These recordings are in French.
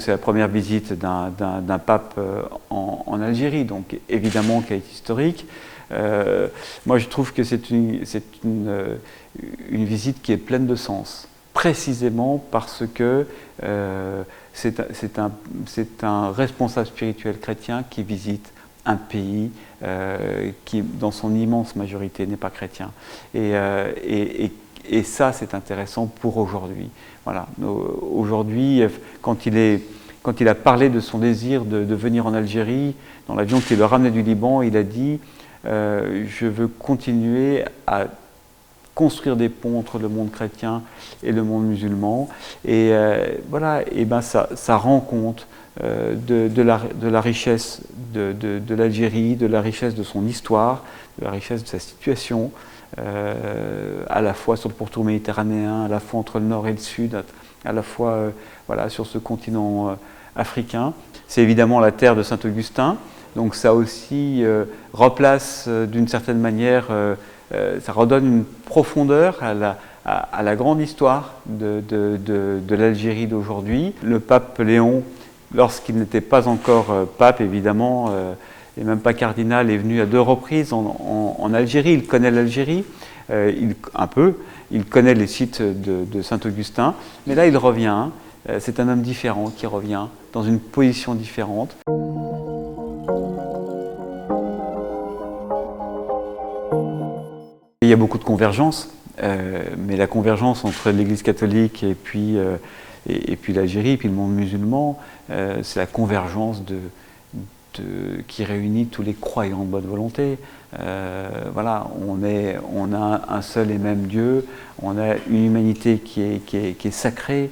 c'est la première visite d'un pape en Algérie, donc évidemment qu'elle est historique. Moi, je trouve que c'est une visite qui est pleine de sens, précisément parce que c'est un responsable spirituel chrétien qui visite un pays qui, dans son immense majorité, n'est pas chrétien. Et ça, c'est intéressant pour aujourd'hui. Voilà. Aujourd'hui, quand il a parlé de son désir de venir en Algérie, dans l'avion qui le ramenait du Liban, il a dit je veux continuer à construire des ponts entre le monde chrétien et le monde musulman. Et voilà, et ben ça rend compte de la richesse de l'Algérie, de la richesse de son histoire, de la richesse de sa situation, à la fois sur le pourtour méditerranéen, à la fois entre le nord et le sud, à la fois voilà, sur ce continent africain. C'est évidemment la terre de Saint-Augustin, donc ça aussi replace d'une certaine manière, ça redonne une profondeur à la grande histoire de l'Algérie d'aujourd'hui. Le pape Léon, lorsqu'il n'était pas encore pape évidemment, et même pas cardinal, est venu à 2 reprises en Algérie. Il connaît l'Algérie, un peu, il connaît les sites de Saint-Augustin, mais là il revient, c'est un homme différent qui revient dans une position différente. Il y a beaucoup de convergences, mais la convergence entre l'Église catholique et puis l'Algérie, et puis le monde musulman, c'est la convergence qui réunit tous les croyants de bonne volonté. Voilà, on a un seul et même Dieu, on a une humanité qui est sacrée,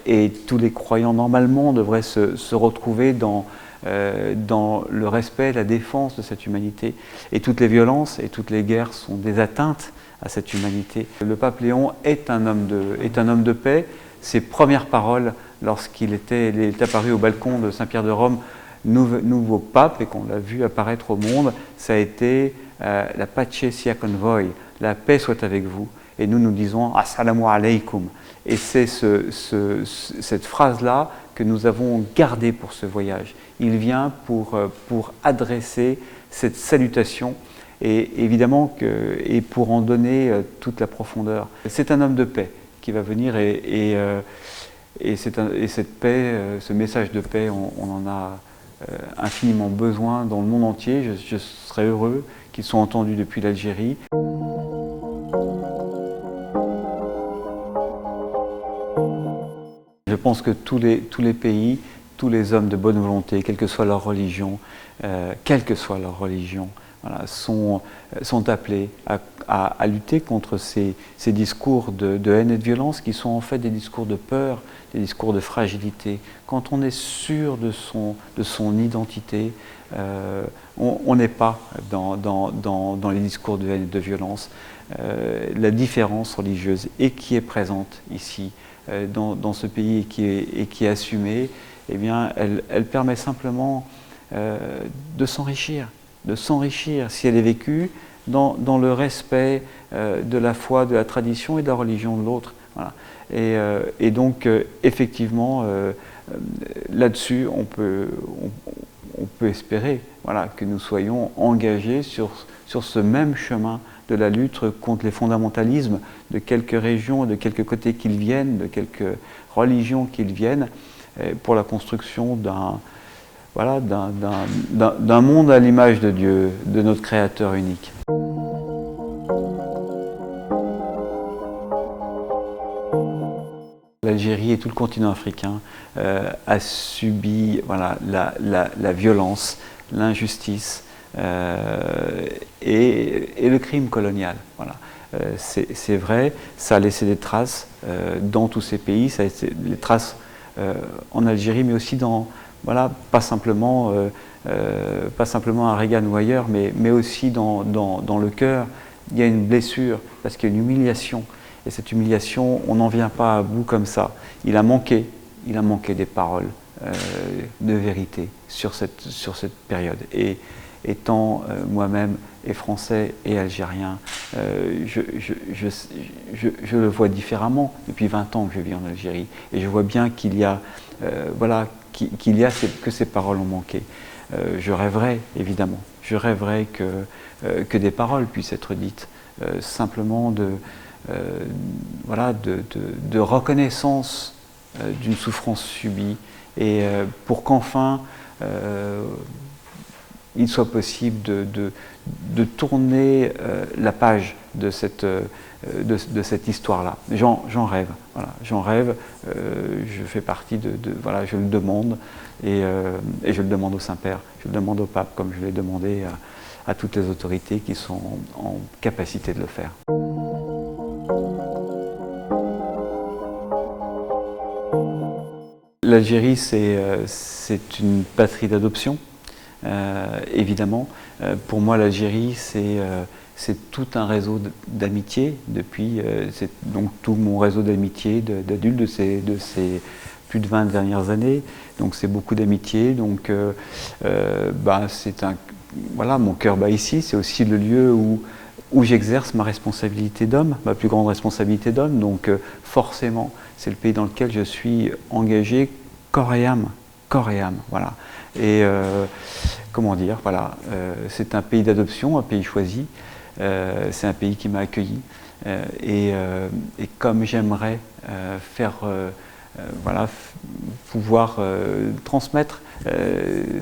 et tous les croyants normalement devraient se retrouver dans le respect, la défense de cette humanité. Et toutes les violences et toutes les guerres sont des atteintes à cette humanité. Le pape Léon est un homme de paix. Ses premières paroles, lorsqu'il est apparu au balcon de Saint-Pierre de Rome, nouveau pape, et qu'on l'a vu apparaître au monde, ça a été la pace sia con voi, la paix soit avec vous. Et nous disons assalamu alaykum. Et c'est cette phrase-là que nous avons gardée pour ce voyage. Il vient pour adresser cette salutation, et évidemment et pour en donner toute la profondeur. C'est un homme de paix qui va venir, et cette paix, ce message de paix, on en a infiniment besoin dans le monde entier. Je serais heureux qu'ils soient entendus depuis l'Algérie. Je pense que tous les pays, tous les hommes de bonne volonté, quelle que soit leur religion, voilà, sont appelés à lutter contre ces discours de haine et de violence qui sont en fait des discours de peur, des discours de fragilité. Quand on est sûr de son identité, on n'est pas dans les discours de haine et de violence. La différence religieuse qui est présente ici, dans ce pays, et qui est assumée, eh bien, elle permet simplement de s'enrichir, si elle est vécue dans le respect de la foi, de la tradition et de la religion de l'autre. Voilà. Et donc, effectivement, là-dessus, on peut espérer, voilà, que nous soyons engagés sur ce même chemin de la lutte contre les fondamentalismes de quelques régions, de quelques côtés qu'ils viennent, de quelques religions qu'ils viennent, pour la construction d'un monde à l'image de Dieu, de notre Créateur unique. L'Algérie et tout le continent africain a subi, voilà, la violence, l'injustice et le crime colonial. Voilà. C'est vrai, ça a laissé des traces dans tous ces pays, ça a laissé des traces en Algérie, mais aussi voilà, pas simplement à Reagan ou ailleurs, mais aussi dans le cœur. Il y a une blessure, parce qu'il y a une humiliation. Et cette humiliation, on n'en vient pas à bout comme ça. Il a manqué des paroles de vérité sur cette période. Et étant moi-même et français et algérien, je le vois différemment depuis 20 ans que je vis en Algérie. Et je vois bien qu'il y a, voilà, que ces paroles ont manqué. Je rêverais, évidemment, que des paroles puissent être dites, simplement voilà, de reconnaissance d'une souffrance subie, et pour qu'enfin il soit possible de tourner la page de cette histoire-là. J'en rêve, voilà, j'en rêve, je fais partie voilà, je le demande, et je le demande au Saint-Père, je le demande au Pape, comme je l'ai demandé à toutes les autorités qui sont en capacité de le faire. L'Algérie, c'est une patrie d'adoption, évidemment. Pour moi, l'Algérie, c'est tout un réseau d'amitié, c'est donc tout mon réseau d'amitié d'adultes de ces plus de 20 dernières années. Donc c'est beaucoup d'amitié. Donc voilà, mon cœur bat ici. C'est aussi le lieu où j'exerce ma responsabilité d'homme, ma plus grande responsabilité d'homme. Donc forcément, c'est le pays dans lequel je suis engagé corps et âme, voilà. Et comment dire, voilà, c'est un pays d'adoption, un pays choisi. C'est un pays qui m'a accueilli, et comme j'aimerais voilà, pouvoir transmettre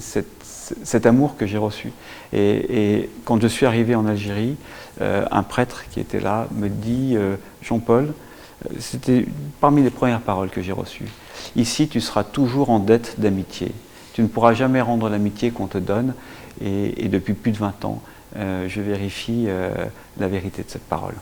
cet amour que j'ai reçu. Et quand je suis arrivé en Algérie, un prêtre qui était là me dit Jean-Paul, c'était parmi les premières paroles que j'ai reçues. Ici, tu seras toujours en dette d'amitié. Tu ne pourras jamais rendre l'amitié qu'on te donne. Et depuis plus de 20 ans, je vérifie la vérité de cette parole.